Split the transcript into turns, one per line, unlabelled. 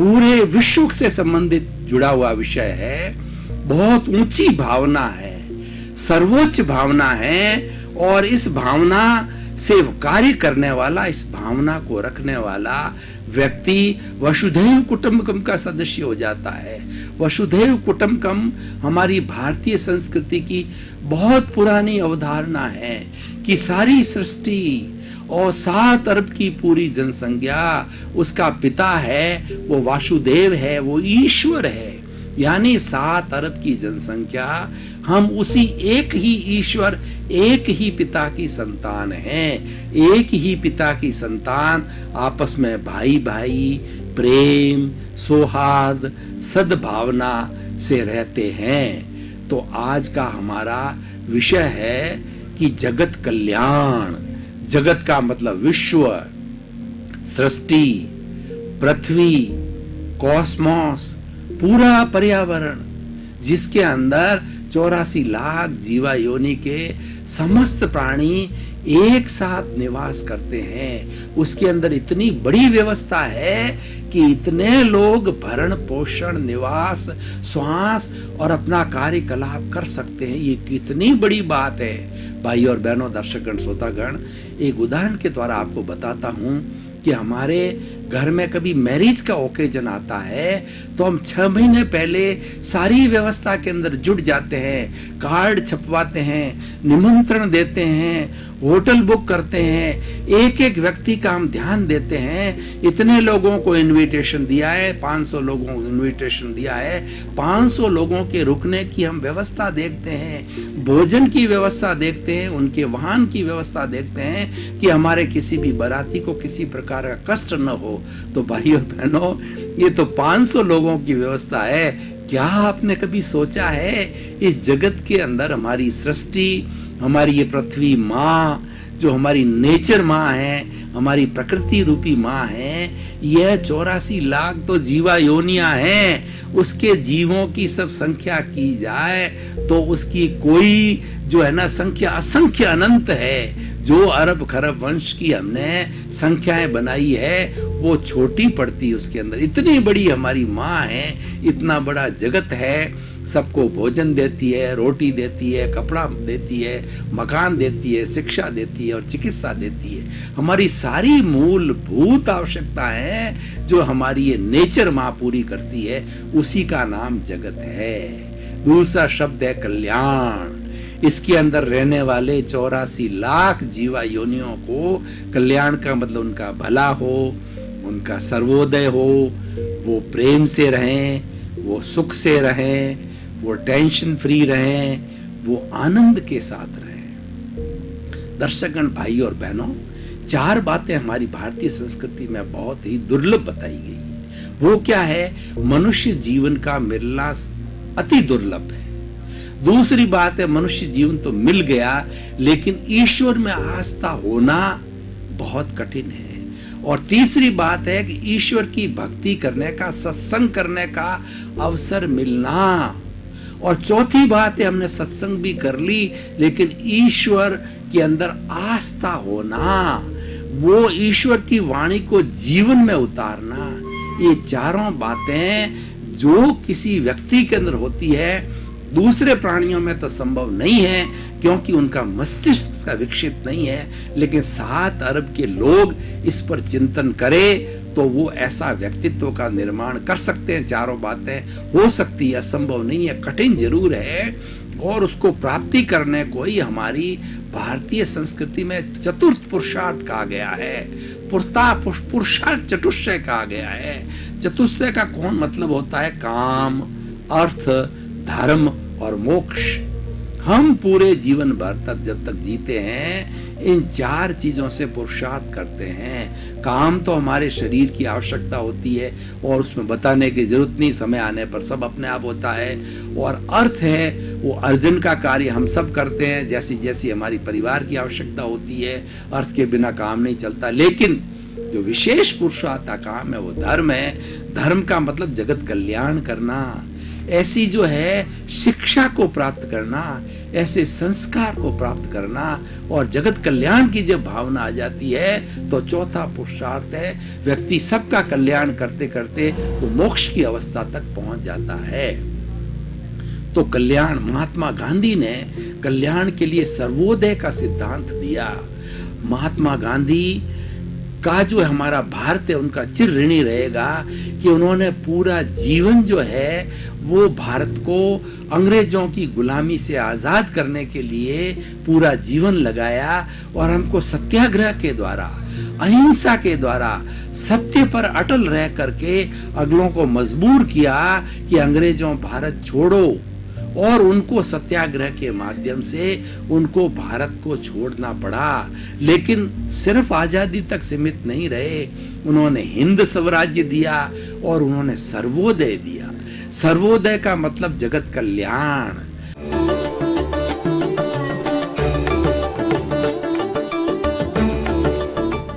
पूरे विश्व से संबंधित जुड़ा हुआ विषय है, बहुत ऊंची भावना है, सर्वोच्च भावना है। और इस भावना से कार्य करने वाला, इस भावना को रखने वाला व्यक्ति वसुधैव कुटुंबकम का सदस्य हो जाता है। वसुधैव कुटुंबकम हमारी भारतीय संस्कृति की बहुत पुरानी अवधारणा है कि सारी सृष्टि और 7 अरब की पूरी जनसंख्या उसका पिता है, वो वासुदेव है, वो ईश्वर है। यानी 7 अरब की जनसंख्या हम उसी एक ही ईश्वर, एक ही पिता की संतान हैं। एक ही पिता की संतान आपस में भाई भाई, प्रेम, सौहार्द, सद्भावना से रहते हैं। तो आज का हमारा विषय है कि जगत कल्याण। जगत का मतलब विश्व, सृष्टि, पृथ्वी, कॉस्मोस, पूरा पर्यावरण, जिसके अंदर 84 लाख जीवा योनि के समस्त प्राणी एक साथ निवास करते हैं। उसके अंदर इतनी बड़ी व्यवस्था है कि इतने लोग भरण पोषण, निवास, श्वास और अपना कार्यकलाप कर सकते हैं। ये कितनी बड़ी बात है। भाई और बहनों, दर्शकगण, श्रोतागण, एक उदाहरण के द्वारा आपको बताता हूं कि हमारे घर में कभी मैरिज का ओकेजन आता है तो हम 6 महीने पहले सारी व्यवस्था के अंदर जुट जाते हैं, कार्ड छपवाते हैं, निमंत्रण देते हैं, होटल बुक करते हैं, एक एक व्यक्ति का हम ध्यान देते हैं। इतने लोगों को इनविटेशन दिया है, 500 लोगों को इनविटेशन दिया है, 500 लोगों के रुकने की हम व्यवस्था देखते हैं, भोजन की व्यवस्था देखते हैं, उनके वाहन की व्यवस्था देखते हैं कि हमारे किसी भी बाराती को किसी प्रकार का कष्ट न हो। तो भाइयों बहनों, ये तो 500 लोगों की व्यवस्था है। क्या आपने कभी सोचा है इस जगत के अंदर हमारी सृष्टि, हमारी ये पृथ्वी माँ, जो हमारी नेचर माँ है, हमारी प्रकृति रूपी माँ है, यह 84 लाख तो जीवा योनियां हैं। उसके जीवों की सब संख्या की जाए तो उसकी कोई जो है ना संख्या असंख्य अनंत है। जो अरब खरब वंश की हमने संख्याएं बनाई है वो छोटी पड़ती है उसके अंदर। इतनी बड़ी हमारी माँ है, इतना बड़ा जगत है, सबको भोजन देती है, रोटी देती है, कपड़ा देती है, मकान देती है, शिक्षा देती है और चिकित्सा देती है। हमारी सारी मूलभूत आवश्यकताएं जो हमारी ये नेचर माँ पूरी करती है, उसी का नाम जगत है। दूसरा शब्द है कल्याण। इसके अंदर रहने वाले 84 लाख जीवा योनियों को कल्याण का मतलब उनका भला हो, उनका सर्वोदय हो, वो प्रेम से रहें, वो सुख से रहें, वो टेंशन फ्री रहें, वो आनंद के साथ रहें। दर्शकगण, भाई और बहनों, 4 बातें हमारी भारतीय संस्कृति में बहुत ही दुर्लभ बताई गई है। वो क्या है? मनुष्य जीवन का मिलना अति दुर्लभ है। दूसरी बात है, मनुष्य जीवन तो मिल गया लेकिन ईश्वर में आस्था होना बहुत कठिन है। और तीसरी बात है कि ईश्वर की भक्ति करने का, सत्संग करने का अवसर मिलना। और चौथी बात है, हमने सत्संग भी कर ली लेकिन ईश्वर के अंदर आस्था होना, वो ईश्वर की वाणी को जीवन में उतारना। ये चारों बातें जो किसी व्यक्ति के अंदर होती है, दूसरे प्राणियों में तो संभव नहीं है क्योंकि उनका मस्तिष्क का विकसित नहीं है। लेकिन 7 अरब के लोग इस पर चिंतन करें तो वो ऐसा व्यक्तित्व का निर्माण कर सकते हैं। चारों बातें हो सकती है, असंभव नहीं है, कठिन जरूर है। और उसको प्राप्ति करने को ही हमारी भारतीय संस्कृति में चतुर्थ पुरुषार्थ कहा गया है। पुरुषार्थ चतुष्टय कहा गया है। चतुष्टय का कौन मतलब होता है? काम, अर्थ, धर्म और मोक्ष। हम पूरे जीवन भर तक जब तक जीते हैं इन 4 चीजों से पुरुषार्थ करते हैं। काम तो हमारे शरीर की आवश्यकता होती है और उसमें बताने की जरूरत नहीं, समय आने पर सब अपने आप होता है। और अर्थ है, वो अर्जन का कार्य हम सब करते हैं, जैसी जैसी हमारी परिवार की आवश्यकता होती है। अर्थ के बिना काम नहीं चलता। लेकिन जो विशेष पुरुषार्थ का काम है वो धर्म है। धर्म का मतलब जगत कल्याण करना। ऐसी जो है शिक्षा को प्राप्त करना, ऐसे संस्कार को प्राप्त करना, और जगत कल्याण की जब भावना आ जाती है तो चौथा पुरुषार्थ है, व्यक्ति सबका कल्याण करते करते वो मोक्ष की अवस्था तक पहुंच जाता है। तो कल्याण, महात्मा गांधी ने कल्याण के लिए सर्वोदय का सिद्धांत दिया। महात्मा गांधी का जो हमारा भारत है उनका चिर ऋणी रहेगा कि उन्होंने पूरा जीवन जो है वो भारत को अंग्रेजों की गुलामी से आजाद करने के लिए पूरा जीवन लगाया, और हमको सत्याग्रह के द्वारा, अहिंसा के द्वारा, सत्य पर अटल रह करके अगलों को मजबूर किया कि अंग्रेजों भारत छोड़ो, और उनको सत्याग्रह के माध्यम से उनको भारत को छोड़ना पड़ा। लेकिन सिर्फ आजादी तक सीमित नहीं रहे, उन्होंने हिंद स्वराज्य दिया और उन्होंने सर्वोदय दिया। सर्वोदय का मतलब जगत कल्याण।